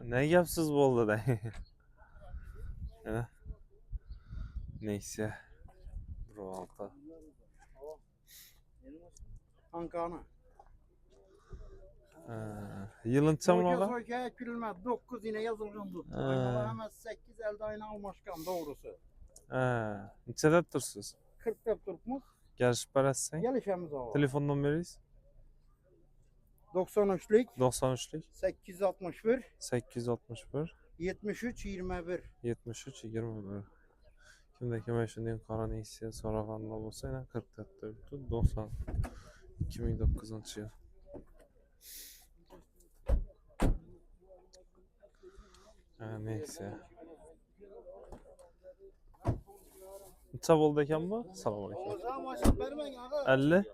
Ne yapsız oldu da. Neyse. Buralarda. Ankara. Yılınca mı ola? Soyka ekülmez. 9 yine yazılgandı. Aynalar hemen 8 elde ayna almışkan doğrusu. Neçədə dursunuz? 40 dep turpmuz. Gəlişib bərəsən. Gelişemiz o. Telefon nömrəniz? 93'lük 93'lük 861 861 73 21. 73 21. Kimdeki meşhurluğun qara neysiyə sorağanlar olsa ilə 44 90 2009 yıl. Neyse. Neçə oldu ekan bu? Salam aleyküm. 50.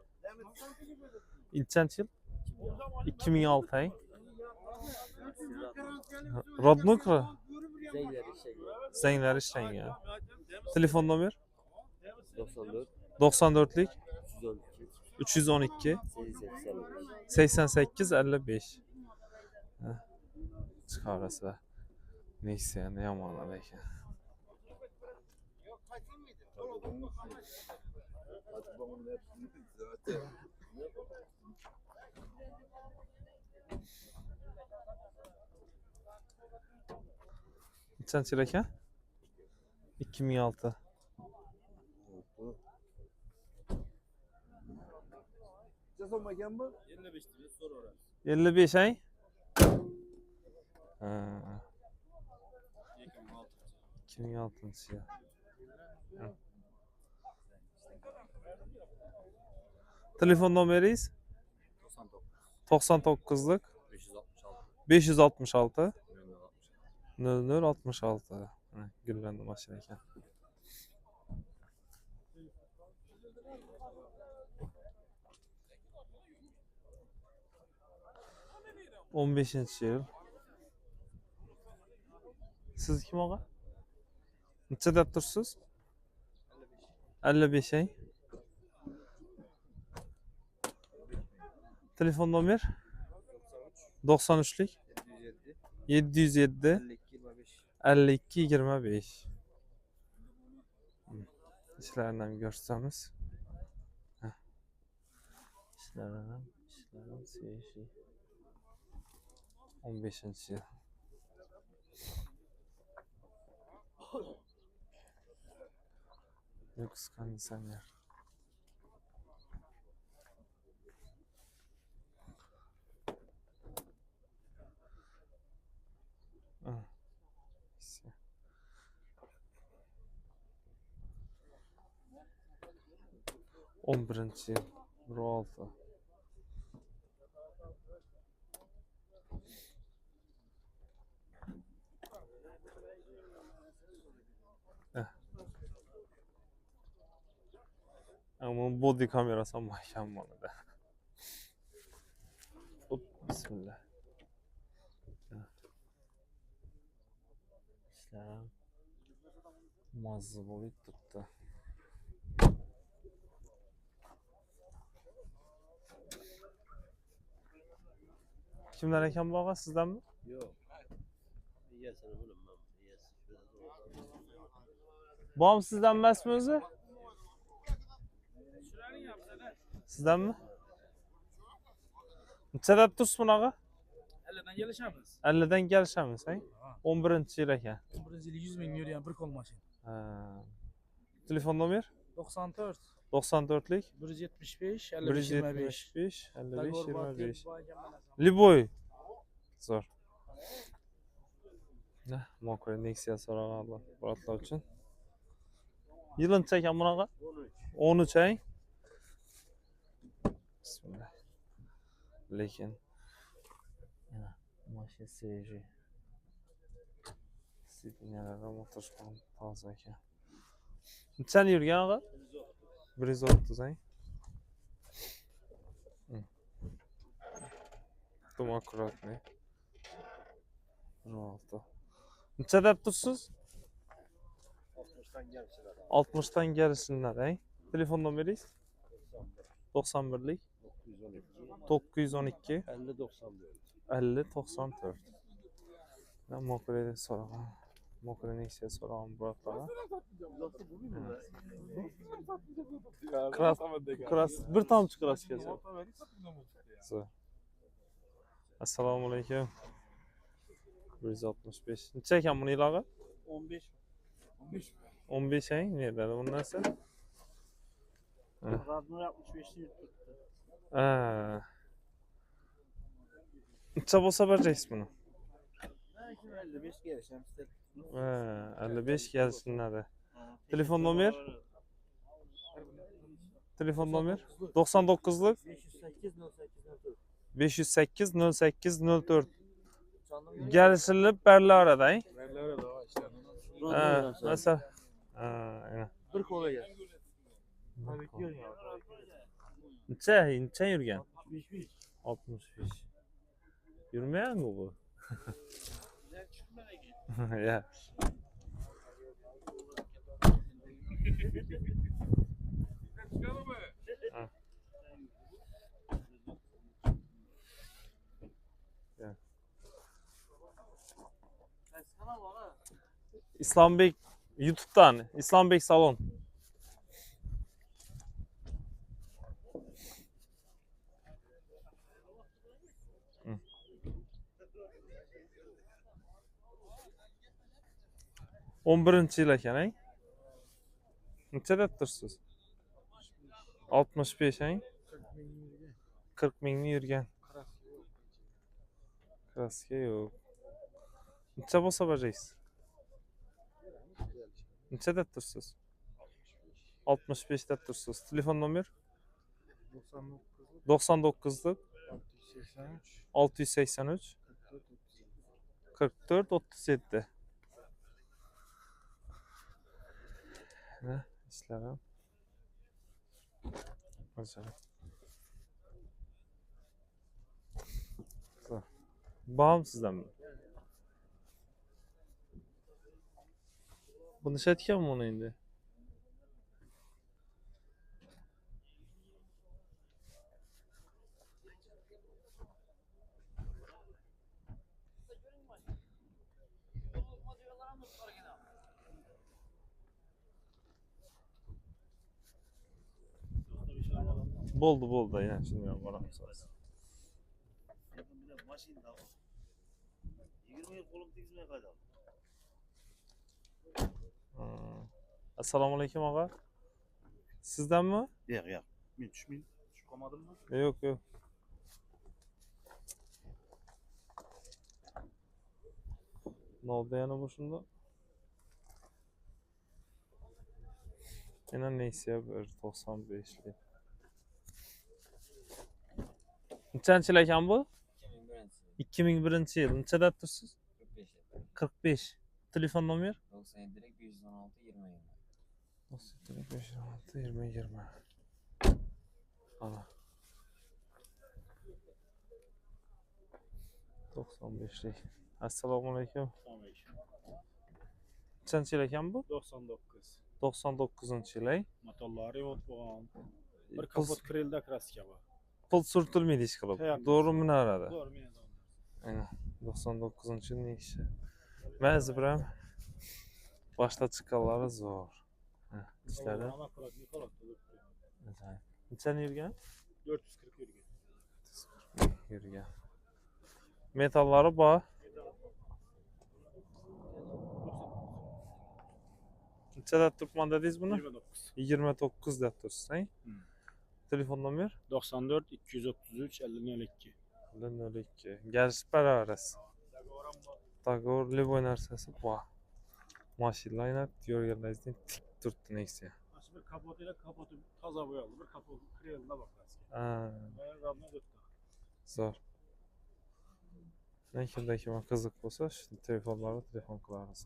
İlçənç yıl? 2006 ay. Rodnukru? Zengler işten ya. Telefon numara? 94'lük 312 88 55. Çıkarası da. Neyse ya, ne yaman belki. Sen çilek 2006. Cesur mekan bu? 55 lira sor orası. 55 ay? 2006 ya. Telefon numarayız? 99'luk 566 0066. Güllendim aşağıya. On 15. yıl. Siz kim ola? Neçə dəb dursunuz? 55 ay. Telefon nomer? 93'lük 707 52 25. İşlerinden görseniz. İşlerinden şey. 15. yıl. Ne kıskan insan ya. İşte. On birinci yıl. Roaltı. Ama body kamerası mükemmel de. Hop, bismillah. İşte mazı boyu tuttu. Kimden eken bu ağa, sizden mi? Yok. İyi sana bunu ben. Bu am sizden mi özü? Sizden mi? Neçə dəb dursun ağa? 50'den gelişemiz. 50'den gelişemiz, he? 11. yıl eken. Brezilya 100 bin yürüyen bir kol maşın. Telefon numara? 94 94'lük 175 55 25. 175 55 25. Liboy. Liboy. Zor. Ne? Mokoy Nexia sorağanlar. Buratlar için. Yılın çeken buna? 13 ay. Bismillah. Lekin. Yana maşin seyirci. Sidinelerde motoşkan taze ki. Sen yürgen ağa? 130 ay. Tam akurat ne? 16. Neçə dəb dursunuz? 60'tan gelsinler, he? Telefon numarayız? 91'lik 912 50 94. 50 94. Ben Mokra'da so'ragan. Mokra Nexia so'ragan birodarlar. Kras bir tomchi kras kelsa. Assalomu alaykum. 165. Necha ekan buni ilog'i? 15. 15 eng nerede bu narsa? Radno 65'te yuttu. Ha. Necha bo'lsa berasiz buni? Belki 55 gelişem size. Ha, 55 gelsinler. Telefon nomer? Telefon nomer? 99'luk 508 08 04. 508 08 04. Gelişilip berli arada. Ha, nasıl? Ha, aynen. Bir kola gel. Tabii ki ya. Neçe yürgen? 65. 65. Yürümeyen mi bu? Ya. Ha. Ya. İslambek YouTube'dan İslambek Salon. Hı. On birinchi yil ekan, ey? Necha deb tursiz? 65 ey? 40 mingni yurgan. Kraska yo'q. Necha bo'lsa berasiz? Necha deb tursiz? 65 deb tursiz. Telefon nomer? 99'luk 683 44 37. Ne? İslam'ım. Mesela. Bağımsızdan mı? Bunu şetken mi onu indi? Boldu yani şimdi ben varam sağız. 20 yıl kolum dizmeye kadar. Assalomu alaykum ağa. Sizden mi? Yok. Ben düşmeyin. Çıkamadım mı? Yok. Ne oldu yani bu şimdi? Yine neyse ya bir 95'li. Nechanchi yil ekan bu? 2001 yil. Necha deb tursiz? 45. Telefon nomer? 97 516 20 20. 516 20 20. Ana. 95'lik. Assalomu alaykum. Nechanchi yil ekan bu? 99. 99-yil. Motorlari yo'q bo'lgan. Bir kapot krilda kraska bor. Pul surtilmaydi ish qilib. Yo'q. To'g'rimi narada? To'g'ri, men Aynen. 99-yil ne işi? Ba'zi bir ham boshqa chiqqanlari zo'r. İşlari. Nechani yurgan? 440 yurgan. Yurgan. Metallari bor. Necha deb turibman dedingiz buni? 29. 29 deb tursiz, ey? Telefon nomer? 94 233 50 02. Gelish baravarasiz. Tagor liboy narsasi bor. Mashinalar yurganlaringizdan tik turibdi Nexia. Aslında bir kapot ile kapotu taza boyalı. Bir kapot krilda bor kraska. Ha, Ben ramla tuttum. zo'r. Kimda qiziq bo'lsa, shu telefonlarga telefon qilamiz.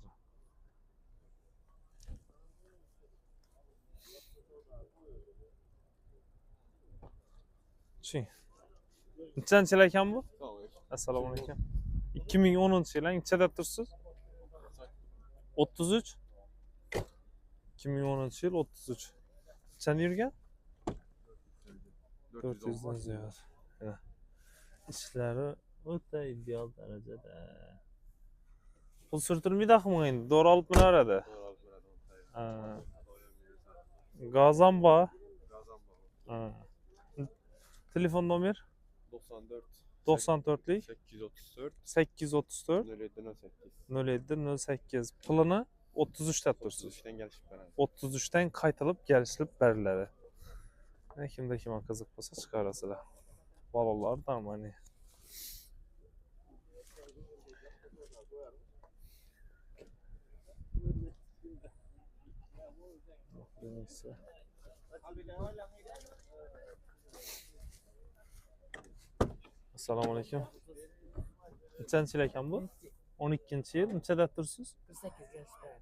Chi. Nechanchi yil ekan bu? Assalomu alaykum. 2010-yil necha deb tursiz? 33. 2010-yil 33. Nechani yurgan? 400 dan ziyod. Ishlari o'ta ideal darajada. Pul sürtülmüydü endi. Doğru alıp mı arada? Ha. Gazan ba. Ha. Telefon nomer 94 94'lik 834 834 07 08. 07 08. Pulunu 33'te tursiz. 33'ten gelişip beraber. 33'ten kaytılıp gelişilip beriladi. Kimde kime qiziq bo'lsa chiqarasizlar. Bolalar da hani. Neyse. Assalomu alaykum. Nechanchi yil ekan bu? 12-yil. Nechada tursiz?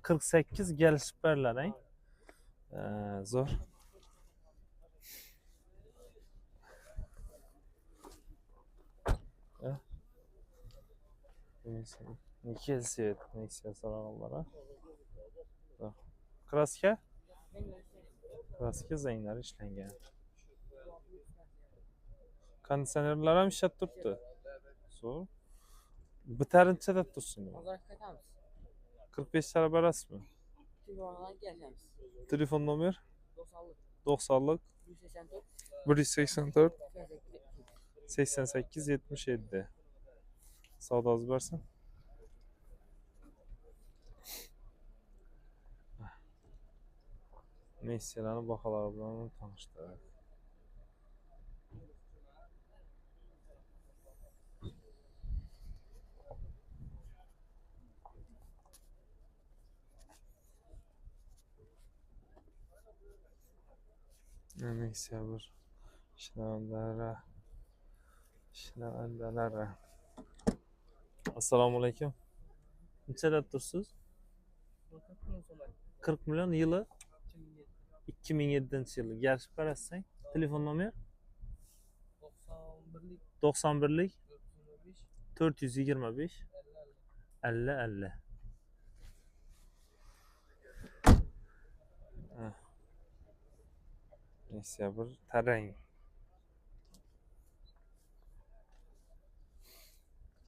48 gelishib beriladi. Zo'r. Neyse so'raganlar. Kraska? Kraska zanglari ishlangan. Konditsionerlar ham ishlab turibdi. Zo'r. Bitarinchada tursin. 45 tara berasizmi? Telefon nomer 90'lık 184 88 77. Savdoz bersin. Neyselarni baholari bilan tanishtirdik. Neyse bir işlemlere. Assalomu alaykum. Nechada tursiz? 40 milyon yılı 2007-yılı gelişib berasizmi? Telefon nomer 91'lik 425 50 50. Neyse bir tarang.